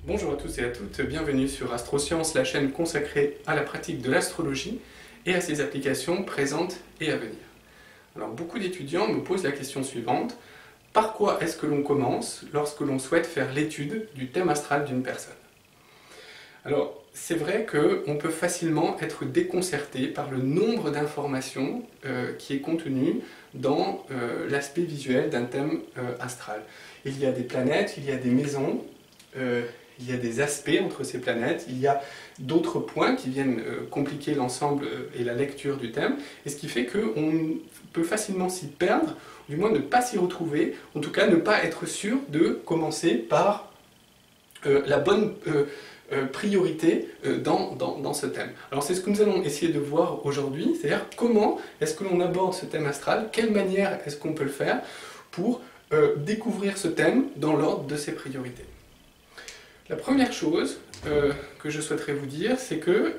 Bonjour à tous et à toutes, bienvenue sur Astrosciences, la chaîne consacrée à la pratique de l'astrologie et à ses applications présentes et à venir. Alors beaucoup d'étudiants me posent la question suivante: par quoi est-ce que l'on commence lorsque l'on souhaite faire l'étude du thème astral d'une personne? Alors c'est vrai qu'on peut facilement être déconcerté par le nombre d'informations qui est contenu dans l'aspect visuel d'un thème astral. Il y a des planètes, il y a des maisons, il y a des aspects entre ces planètes, il y a d'autres points qui viennent compliquer l'ensemble et la lecture du thème, et ce qui fait qu'on peut facilement s'y perdre, ou du moins ne pas s'y retrouver, en tout cas ne pas être sûr de commencer par la bonne priorité dans ce thème. Alors c'est ce que nous allons essayer de voir aujourd'hui, c'est-à-dire comment est-ce que l'on aborde ce thème astral, quelle manière est-ce qu'on peut le faire pour découvrir ce thème dans l'ordre de ses priorités. La première chose que je souhaiterais vous dire, c'est que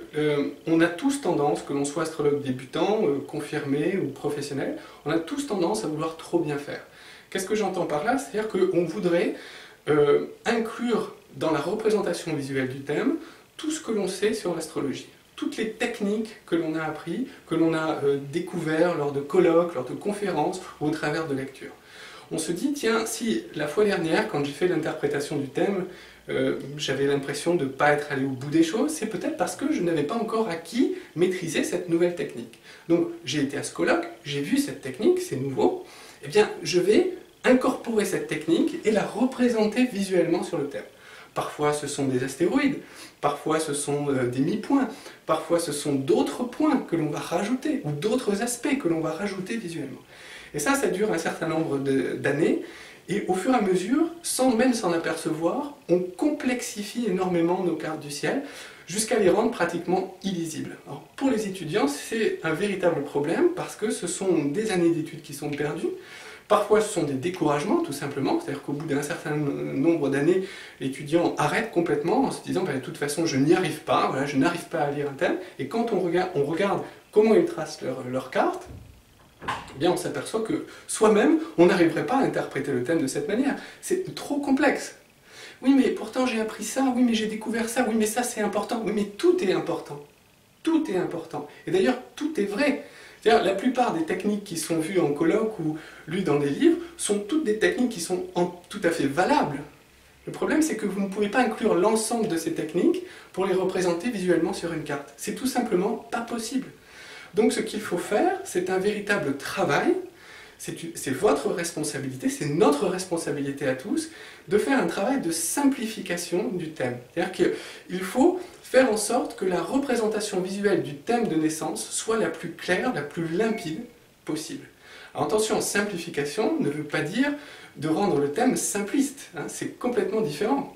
on a tous tendance, que l'on soit astrologue débutant, confirmé ou professionnel, on a tous tendance à vouloir trop bien faire. Qu'est-ce que j'entends par là? C'est-à-dire qu'on voudrait inclure dans la représentation visuelle du thème tout ce que l'on sait sur l'astrologie. Toutes les techniques que l'on a appris, que l'on a découvert lors de colloques, lors de conférences ou au travers de lectures. On se dit, tiens, si la fois dernière, quand j'ai fait l'interprétation du thème, j'avais l'impression de ne pas être allé au bout des choses, c'est peut-être parce que je n'avais pas encore acquis, maîtrisé cette nouvelle technique. Donc j'ai été à ce colloque, j'ai vu cette technique, c'est nouveau, eh bien je vais incorporer cette technique et la représenter visuellement sur le thème. Parfois ce sont des astéroïdes, parfois ce sont des mi-points, parfois ce sont d'autres points que l'on va rajouter, ou d'autres aspects que l'on va rajouter visuellement. Et ça dure un certain nombre d'années, et au fur et à mesure, sans même s'en apercevoir, on complexifie énormément nos cartes du ciel, jusqu'à les rendre pratiquement illisibles. Alors, pour les étudiants, c'est un véritable problème, parce que ce sont des années d'études qui sont perdues. Parfois, ce sont des découragements, tout simplement, c'est-à-dire qu'au bout d'un certain nombre d'années, l'étudiant arrête complètement en se disant ben, « de toute façon, je n'y arrive pas, voilà, je n'arrive pas à lire un thème ». Et quand on regarde comment ils tracent leur carte, eh bien on s'aperçoit que soi-même, on n'arriverait pas à interpréter le thème de cette manière. C'est trop complexe. Oui, mais pourtant j'ai appris ça, oui, mais j'ai découvert ça, oui, mais ça c'est important. Oui, mais tout est important. Tout est important. Et d'ailleurs, tout est vrai. C'est-à-dire, la plupart des techniques qui sont vues en colloque ou lues dans des livres sont toutes des techniques qui sont tout à fait valables. Le problème, c'est que vous ne pouvez pas inclure l'ensemble de ces techniques pour les représenter visuellement sur une carte. C'est tout simplement pas possible. Donc ce qu'il faut faire, c'est un véritable travail, c'est votre responsabilité, c'est notre responsabilité à tous, de faire un travail de simplification du thème. C'est-à-dire qu'il faut faire en sorte que la représentation visuelle du thème de naissance soit la plus claire, la plus limpide possible. Alors attention, simplification ne veut pas dire de rendre le thème simpliste, hein, c'est complètement différent.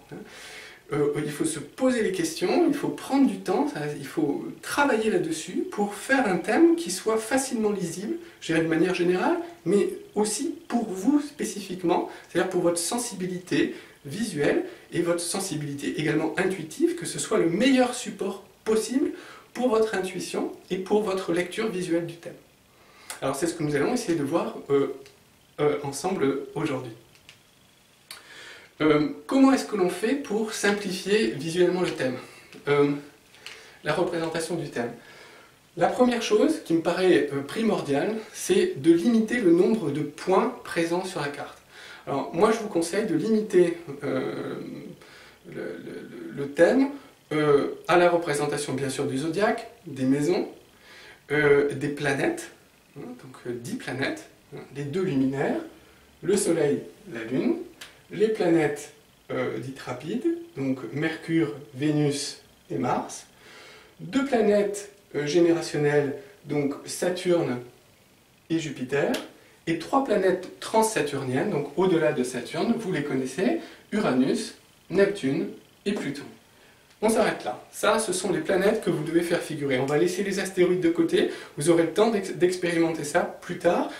Il faut se poser les questions, il faut prendre du temps, il faut travailler là-dessus pour faire un thème qui soit facilement lisible, je dirais de manière générale, mais aussi pour vous spécifiquement, c'est-à-dire pour votre sensibilité visuelle et votre sensibilité également intuitive, que ce soit le meilleur support possible pour votre intuition et pour votre lecture visuelle du thème. Alors c'est ce que nous allons essayer de voir ensemble aujourd'hui. Comment est-ce que l'on fait pour simplifier visuellement le thème, la représentation du thème? La première chose qui me paraît primordiale, c'est de limiter le nombre de points présents sur la carte. Alors moi je vous conseille de limiter le thème à la représentation bien sûr du zodiaque, des maisons, des planètes, hein, donc 10 planètes, hein, les 2 luminaires, le soleil, la lune, les planètes dites rapides, donc Mercure, Vénus et Mars, 2 planètes générationnelles, donc Saturne et Jupiter, et 3 planètes transsaturniennes, donc au-delà de Saturne, vous les connaissez, Uranus, Neptune et Pluton. On s'arrête là. Ça, ce sont les planètes que vous devez faire figurer. On va laisser les astéroïdes de côté, vous aurez le temps d'expérimenter ça plus tard.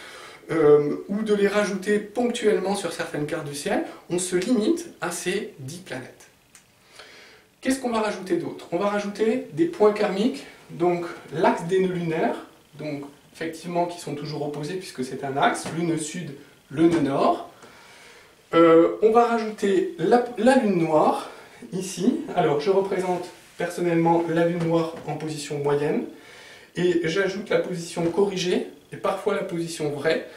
Ou de les rajouter ponctuellement sur certaines cartes du ciel, on se limite à ces 10 planètes. Qu'est-ce qu'on va rajouter d'autre? On va rajouter des points karmiques, donc l'axe des nœuds lunaires, donc effectivement qui sont toujours opposés puisque c'est un axe, le nœud sud, le nœud nord. On va rajouter la lune noire ici, alors je représente personnellement la lune noire en position moyenne, et j'ajoute la position corrigée, et parfois la position vraie,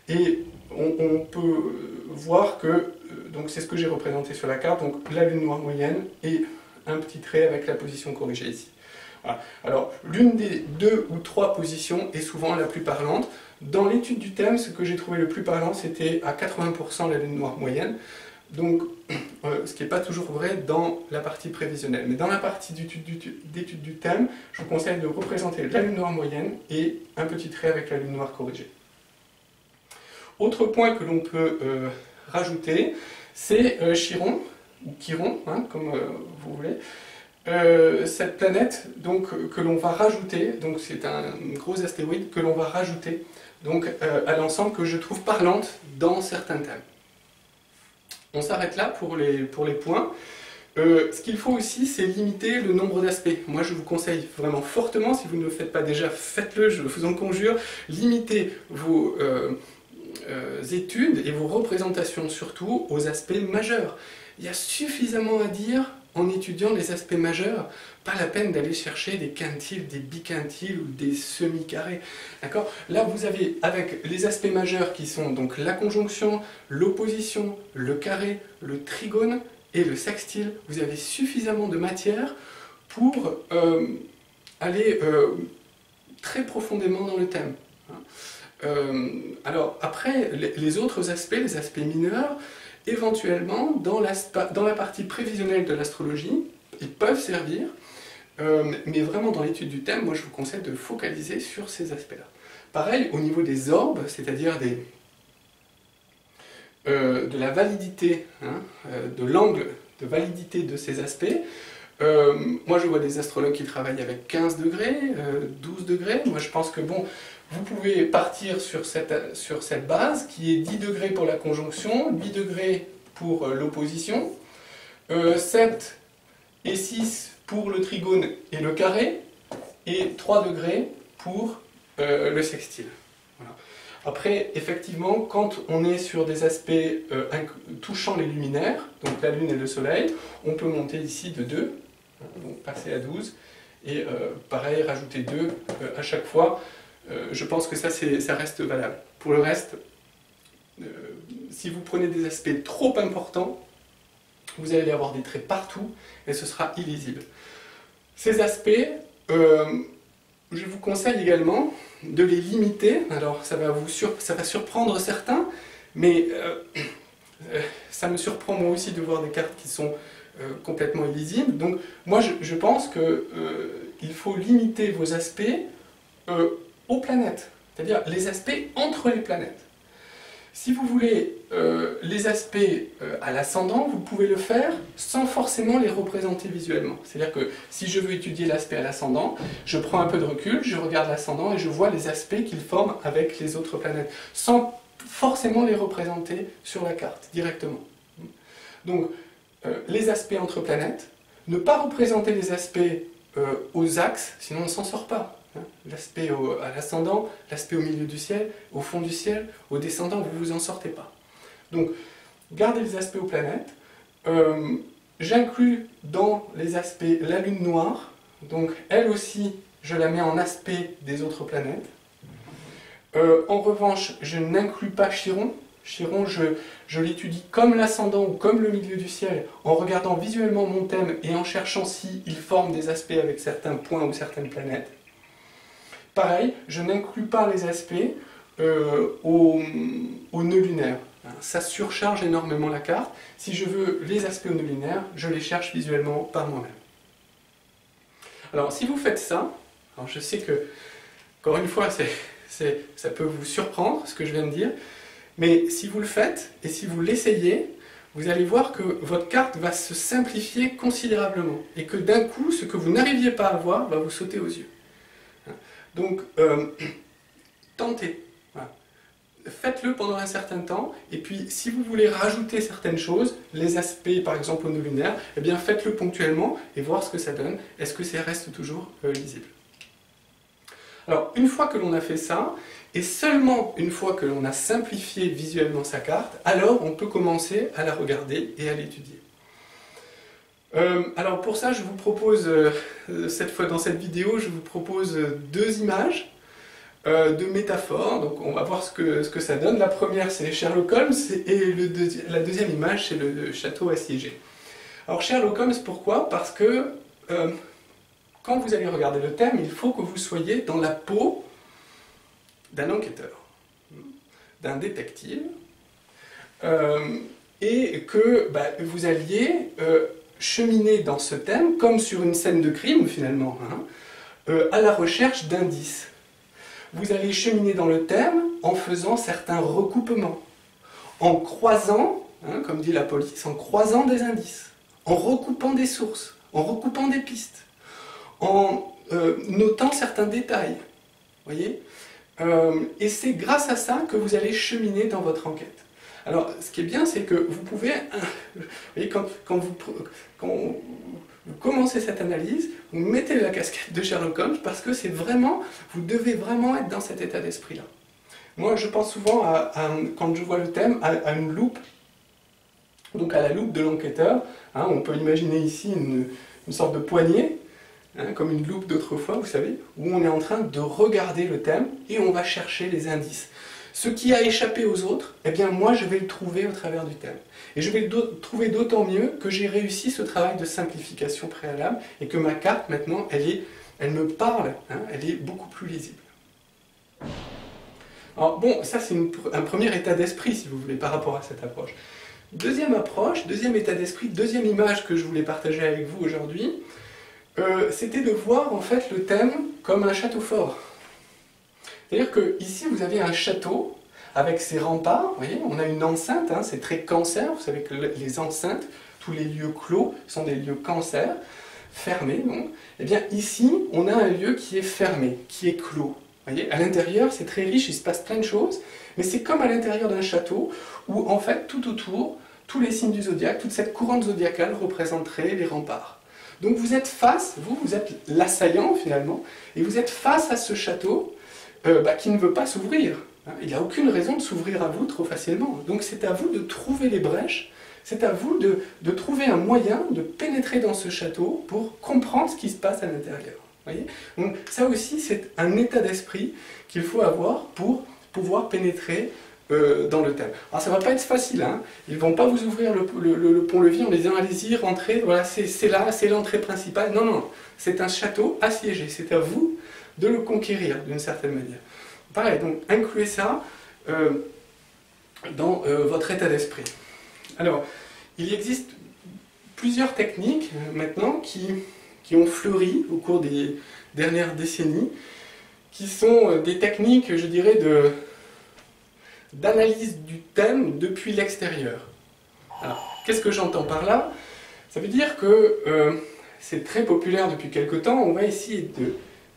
et on peut voir que, donc c'est ce que j'ai représenté sur la carte, donc la lune noire moyenne, et un petit trait avec la position corrigée ici. Voilà. Alors, l'une des 2 ou 3 positions est souvent la plus parlante. Dans l'étude du thème, ce que j'ai trouvé le plus parlant, c'était à 80% la lune noire moyenne. Donc, ce qui n'est pas toujours vrai dans la partie prévisionnelle. Mais dans la partie d'étude du thème, je vous conseille de représenter la lune noire moyenne et un petit trait avec la lune noire corrigée. Autre point que l'on peut rajouter, c'est Chiron, ou Chiron, hein, comme vous voulez. Cette planète donc, que l'on va rajouter, donc c'est un gros astéroïde que l'on va rajouter donc, à l'ensemble que je trouve parlante dans certains thèmes. On s'arrête là pour les points. Ce qu'il faut aussi, c'est limiter le nombre d'aspects. Moi, je vous conseille vraiment fortement, si vous ne le faites pas déjà, faites-le, je vous en conjure, limitez vos études et vos représentations surtout aux aspects majeurs. Il y a suffisamment à dire en étudiant les aspects majeurs, pas la peine d'aller chercher des quintiles, des biquintiles ou des semi-carrés. D'accord ? Là, vous avez, avec les aspects majeurs qui sont donc la conjonction, l'opposition, le carré, le trigone et le sextile, vous avez suffisamment de matière pour aller très profondément dans le thème. Alors, après, les autres aspects, les aspects mineurs, éventuellement, dans la partie prévisionnelle de l'astrologie, ils peuvent servir, mais vraiment dans l'étude du thème, moi je vous conseille de focaliser sur ces aspects-là. Pareil, au niveau des orbes, c'est-à-dire de la validité, hein, de l'angle de validité de ces aspects, moi je vois des astrologues qui travaillent avec 15 degrés, 12 degrés, moi je pense que bon, vous pouvez partir sur cette base qui est 10 degrés pour la conjonction, 8 degrés pour l'opposition, 7 et 6 pour le trigone et le carré, et 3 degrés pour le sextile. Voilà. Après, effectivement, quand on est sur des aspects touchant les luminaires, donc la Lune et le Soleil, on peut monter ici de 2, donc passer à 12, et pareil, rajouter 2 à chaque fois. Je pense que ça reste valable. Pour le reste, si vous prenez des aspects trop importants, vous allez avoir des traits partout et ce sera illisible. Ces aspects, je vous conseille également de les limiter. Alors ça va surprendre certains, mais ça me surprend moi aussi de voir des cartes qui sont complètement illisibles. Donc moi je pense qu'il faut limiter vos aspects aux planètes, c'est-à-dire les aspects entre les planètes. Si vous voulez les aspects à l'ascendant, vous pouvez le faire sans forcément les représenter visuellement. C'est-à-dire que si je veux étudier l'aspect à l'ascendant, je prends un peu de recul, je regarde l'ascendant et je vois les aspects qu'il forme avec les autres planètes, sans forcément les représenter sur la carte directement. Donc, les aspects entre planètes, ne pas représenter les aspects aux axes, sinon on ne s'en sort pas. L'aspect à l'ascendant, l'aspect au milieu du ciel, au fond du ciel, au descendant, vous ne vous en sortez pas. Donc, gardez les aspects aux planètes. J'inclus dans les aspects la lune noire, donc elle aussi, je la mets en aspect des autres planètes. En revanche, je n'inclus pas Chiron. Chiron, je l'étudie comme l'ascendant ou comme le milieu du ciel, en regardant visuellement mon thème et en cherchant s'il forme des aspects avec certains points ou certaines planètes. Pareil, je n'inclus pas les aspects au nœud lunaire. Ça surcharge énormément la carte. Si je veux les aspects au nœud lunaire, je les cherche visuellement par moi-même. Alors, si vous faites ça, alors je sais que, encore une fois, ça peut vous surprendre, ce que je viens de dire, mais si vous le faites, et si vous l'essayez, vous allez voir que votre carte va se simplifier considérablement, et que d'un coup, ce que vous n'arriviez pas à voir va vous sauter aux yeux. Donc, tentez. Voilà. Faites-le pendant un certain temps, et puis si vous voulez rajouter certaines choses, les aspects par exemple au nœud lunaire, eh bien faites-le ponctuellement et voir ce que ça donne. Est-ce que ça reste toujours lisible? Alors, une fois que l'on a fait ça, et seulement une fois que l'on a simplifié visuellement sa carte, alors on peut commencer à la regarder et à l'étudier. Alors pour ça, je vous propose, cette fois dans cette vidéo, je vous propose deux images de métaphores. Donc on va voir ce que ça donne. La première, c'est Sherlock Holmes, et la deuxième image, c'est le château assiégé. Alors Sherlock Holmes, pourquoi? Parce que quand vous allez regarder le thème, il faut que vous soyez dans la peau d'un enquêteur, d'un détective, et que vous alliez cheminer dans ce thème, comme sur une scène de crime finalement, à la recherche d'indices. Vous allez cheminer dans le thème en faisant certains recoupements, en croisant, comme dit la police, en croisant des indices, en recoupant des sources, en recoupant des pistes, en notant certains détails, voyez. Et c'est grâce à ça que vous allez cheminer dans votre enquête. Alors, ce qui est bien, c'est que vous pouvez, vous voyez, quand vous commencez cette analyse, vous mettez la casquette de Sherlock Holmes parce que c'est vraiment, vous devez vraiment être dans cet état d'esprit-là. Moi, je pense souvent, quand je vois le thème, à une loupe, donc à la loupe de l'enquêteur. On peut imaginer ici une sorte de poignée, comme une loupe d'autrefois, vous savez, où on est en train de regarder le thème et on va chercher les indices. Ce qui a échappé aux autres, eh bien moi je vais le trouver au travers du thème. Et je vais le trouver d'autant mieux que j'ai réussi ce travail de simplification préalable et que ma carte maintenant, elle me parle, elle est beaucoup plus lisible. Alors bon, ça c'est un premier état d'esprit si vous voulez par rapport à cette approche. Deuxième approche, deuxième état d'esprit, deuxième image que je voulais partager avec vous aujourd'hui, c'était de voir en fait le thème comme un château fort. C'est-à-dire que ici vous avez un château avec ses remparts, vous voyez, on a une enceinte, c'est très cancer, vous savez que les enceintes, tous les lieux clos sont des lieux cancer, fermés donc. Et bien ici, on a un lieu qui est fermé, qui est clos. Vous voyez, à l'intérieur c'est très riche, il se passe plein de choses, mais c'est comme à l'intérieur d'un château où en fait tout autour, tous les signes du zodiaque, toute cette couronne zodiacale représenterait les remparts. Donc vous êtes face, vous êtes l'assaillant finalement, et vous êtes face à ce château qui ne veut pas s'ouvrir. Il n'y a aucune raison de s'ouvrir à vous trop facilement. Donc c'est à vous de trouver les brèches, c'est à vous de trouver un moyen de pénétrer dans ce château pour comprendre ce qui se passe à l'intérieur. Donc ça aussi c'est un état d'esprit qu'il faut avoir pour pouvoir pénétrer dans le thème. Alors ça ne va pas être facile, ils ne vont pas vous ouvrir le pont-levis en disant allez-y, rentrez, voilà, c'est là, c'est l'entrée principale. Non, non, c'est un château assiégé, c'est à vous de le conquérir d'une certaine manière. Pareil, donc incluez ça dans votre état d'esprit. Alors, il existe plusieurs techniques maintenant qui ont fleuri au cours des dernières décennies, qui sont des techniques, je dirais, d'analyse du thème depuis l'extérieur. Alors, qu'est-ce que j'entends par là? Ça veut dire que c'est très populaire depuis quelque temps, on va essayer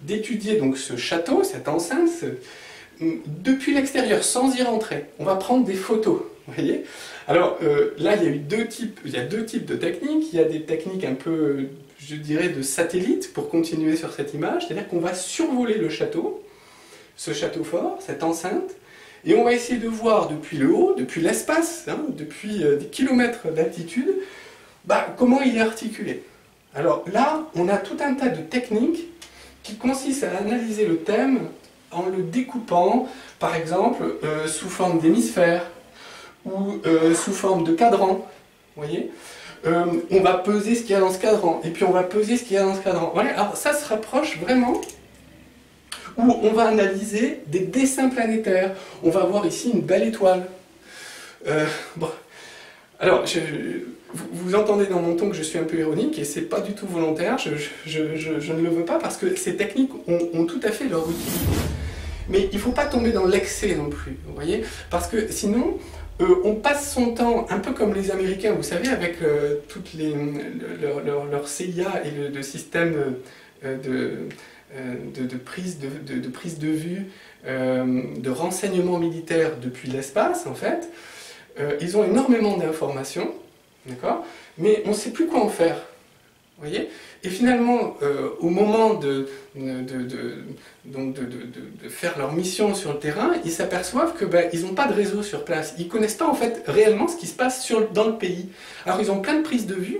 d'étudier donc ce château, cette enceinte, depuis l'extérieur, sans y rentrer. On va prendre des photos, vous voyez. Alors là, il y a deux types de techniques. Il y a des techniques un peu, je dirais, de satellite pour continuer sur cette image, c'est-à-dire qu'on va survoler le château, ce château fort, cette enceinte, et on va essayer de voir depuis le haut, depuis l'espace, depuis des kilomètres d'altitude, comment il est articulé. Alors là, on a tout un tas de techniques qui consistent à analyser le thème en le découpant, par exemple, sous forme d'hémisphère ou sous forme de cadran. Vous voyez, on va peser ce qu'il y a dans ce cadran, et puis on va peser ce qu'il y a dans ce cadran. Voilà, alors ça se rapproche vraiment, où on va analyser des dessins planétaires. On va voir ici une belle étoile. Bon. Alors, vous entendez dans mon ton que je suis un peu ironique, et c'est pas du tout volontaire, je ne le veux pas, parce que ces techniques ont tout à fait leur utilité. Mais il ne faut pas tomber dans l'excès non plus, vous voyez, parce que sinon, on passe son temps, un peu comme les Américains, vous savez, avec toutes leur CIA et le système de prise de vue, de renseignement militaire depuis l'espace, en fait. Ils ont énormément d'informations, d'accord, mais on ne sait plus quoi en faire, vous voyez. Et finalement, au moment de faire leur mission sur le terrain, ils s'aperçoivent que ils n'ont pas de réseau sur place. Ils ne connaissent pas en fait réellement ce qui se passe dans le pays. Alors ils ont plein de prises de vue,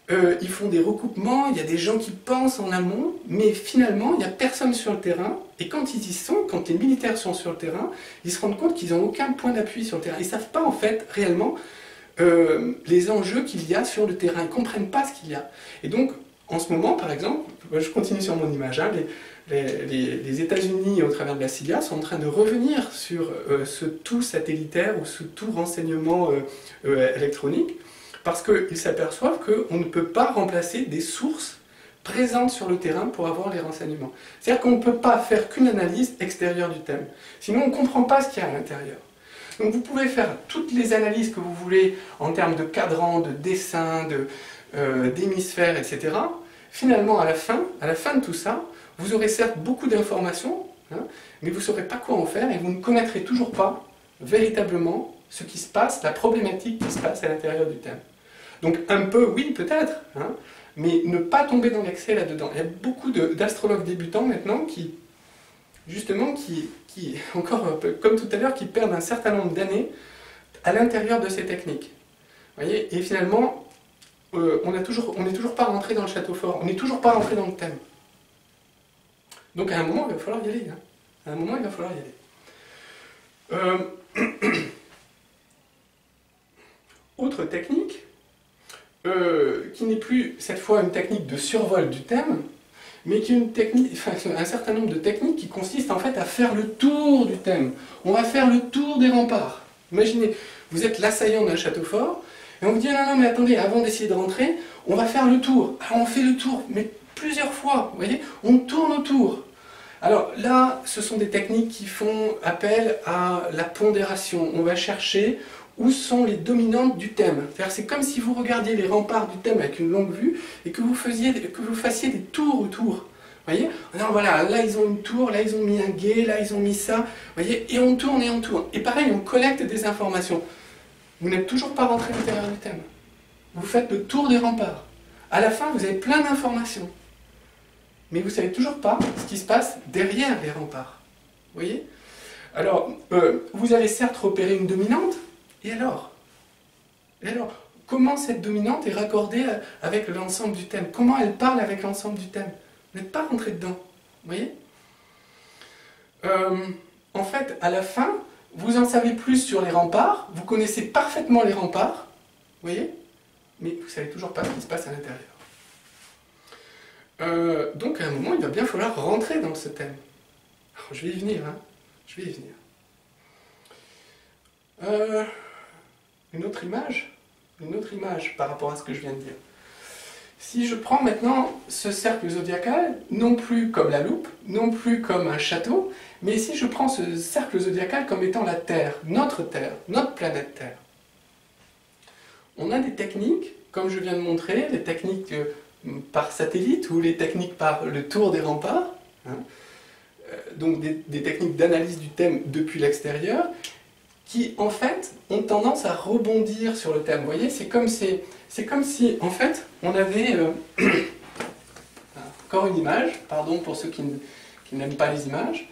ils font des recoupements, il y a des gens qui pensent en amont, mais finalement, il n'y a personne sur le terrain, et quand ils y sont, quand les militaires sont sur le terrain, ils se rendent compte qu'ils n'ont aucun point d'appui sur le terrain. Ils ne savent pas, en fait, réellement, les enjeux qu'il y a sur le terrain, ils ne comprennent pas ce qu'il y a. Et donc, en ce moment, par exemple, je continue sur mon image, hein, les États-Unis, au travers de la CIA, sont en train de revenir sur ce tout satellitaire ou ce tout renseignement électronique, parce qu'ils s'aperçoivent qu'on ne peut pas remplacer des sources présentes sur le terrain pour avoir les renseignements. C'est-à-dire qu'on ne peut pas faire qu'une analyse extérieure du thème. Sinon, on ne comprend pas ce qu'il y a à l'intérieur. Donc vous pouvez faire toutes les analyses que vous voulez en termes de cadran, de dessin, d'hémisphères, etc. Finalement, à la fin de tout ça, vous aurez certes beaucoup d'informations, hein, mais vous ne saurez pas quoi en faire et vous ne connaîtrez toujours pas véritablement ce qui se passe, la problématique qui se passe à l'intérieur du thème. Donc un peu, oui, peut-être, hein, mais ne pas tomber dans l'excès là-dedans. Il y a beaucoup d'astrologues débutants maintenant qui, justement, encore un peu, comme tout à l'heure, qui perdent un certain nombre d'années à l'intérieur de ces techniques. Vous voyez, et finalement, on n'est toujours pas rentré dans le château fort, on n'est toujours pas rentré dans le thème. Donc à un moment, il va falloir y aller. Hein. À un moment, il va falloir y aller. Autre technique, qui n'est plus cette fois une technique de survol du thème, mais qui est une technique, enfin, un certain nombre de techniques qui consistent en fait à faire le tour du thème. On va faire le tour des remparts. Imaginez, vous êtes l'assaillant d'un château fort, et on vous dit non, non, mais attendez, avant d'essayer de rentrer, on va faire le tour. Alors on fait le tour, mais plusieurs fois, vous voyez, on tourne autour. Alors là, ce sont des techniques qui font appel à la pondération. On va chercher où sont les dominantes du thème. C'est comme si vous regardiez les remparts du thème avec une longue vue et que vous fassiez des tours autour. Vous voyez? Alors voilà, là ils ont une tour, là ils ont mis un guet, là ils ont mis ça. Vous voyez? Et on tourne et on tourne. Et pareil, on collecte des informations. Vous n'êtes toujours pas rentré à l'intérieur du thème. Vous faites le tour des remparts. À la fin, vous avez plein d'informations. Mais vous ne savez toujours pas ce qui se passe derrière les remparts. Vous voyez? Alors, vous avez certes repéré une dominante, et alors? Comment cette dominante est raccordée avec l'ensemble du thème? Comment elle parle avec l'ensemble du thème? Vous n'êtes pas rentré dedans. Vous voyez? En fait, à la fin, vous en savez plus sur les remparts, vous connaissez parfaitement les remparts, vous voyez? Mais vous ne savez toujours pas ce qui se passe à l'intérieur. Donc à un moment, il va bien falloir rentrer dans ce thème. Alors, je vais y venir, hein. Je vais y venir. Une autre image par rapport à ce que je viens de dire. Si je prends maintenant ce cercle zodiacal, non plus comme la loupe, non plus comme un château, mais si je prends ce cercle zodiacal comme étant la Terre, notre planète Terre. On a des techniques, comme je viens de montrer, les techniques par satellite ou les techniques par le tour des remparts, hein, donc des techniques d'analyse du thème depuis l'extérieur, qui en fait ont tendance à rebondir sur le thème. Vous voyez, c'est comme si en fait on avait encore une image, pardon pour ceux qui n'aiment pas les images,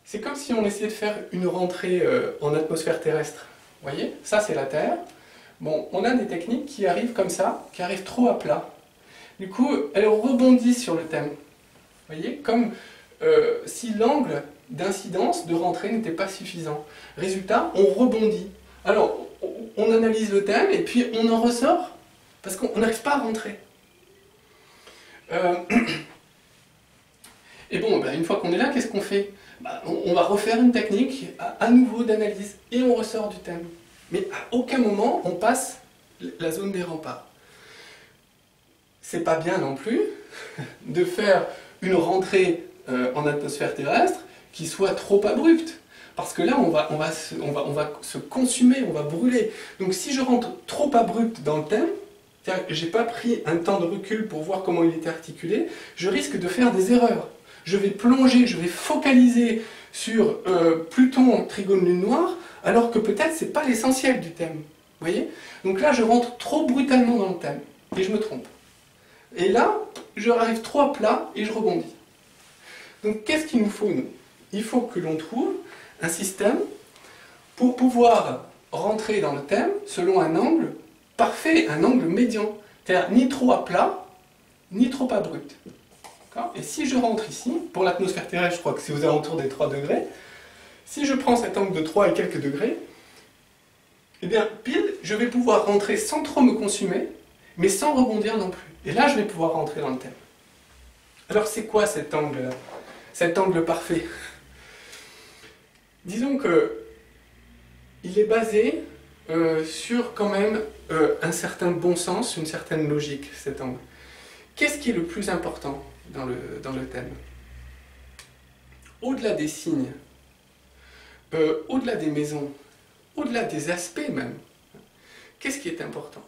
c'est comme si on essayait de faire une rentrée en atmosphère terrestre. Vous voyez, ça c'est la Terre. Bon, on a des techniques qui arrivent comme ça, qui arrivent trop à plat. Du coup, elles rebondissent sur le thème. Vous voyez, comme si l'angle d'incidence, de rentrée n'était pas suffisant. Résultat, on rebondit. Alors, on analyse le thème et puis on en ressort parce qu'on n'arrive pas à rentrer. Et bon, ben, une fois qu'on est là, qu'est-ce qu'on fait? Ben, on va refaire une technique à nouveau d'analyse et on ressort du thème. Mais à aucun moment on passe la zone des remparts. C'est pas bien non plus de faire une rentrée en atmosphère terrestre qui soit trop abrupte. Parce que là, on va se consumer, on va brûler. Donc si je rentre trop abrupt dans le thème, c'est-à-dire que je n'ai pas pris un temps de recul pour voir comment il était articulé, je risque de faire des erreurs. Je vais plonger, je vais focaliser sur Pluton, Trigone, Lune Noire, alors que peut-être ce n'est pas l'essentiel du thème. Vous voyez? Donc là, je rentre trop brutalement dans le thème, et je me trompe. Et là, je arrive trop à plat, et je rebondis. Donc qu'est-ce qu'il nous faut, nous? Il faut que l'on trouve un système pour pouvoir rentrer dans le thème selon un angle parfait, un angle médian. C'est-à-dire ni trop à plat, ni trop abrupt. Et si je rentre ici, pour l'atmosphère terrestre, je crois que c'est aux alentours des 3 degrés, si je prends cet angle de 3 et quelques degrés, eh bien, pile, je vais pouvoir rentrer sans trop me consumer, mais sans rebondir non plus. Et là, je vais pouvoir rentrer dans le thème. Alors, c'est quoi cet angle parfait? Disons que il est basé sur quand même un certain bon sens, une certaine logique, cet angle. Qu'est-ce qui est le plus important dans le thème? Au-delà des signes, au-delà des maisons, au-delà des aspects même, qu'est-ce qui est important?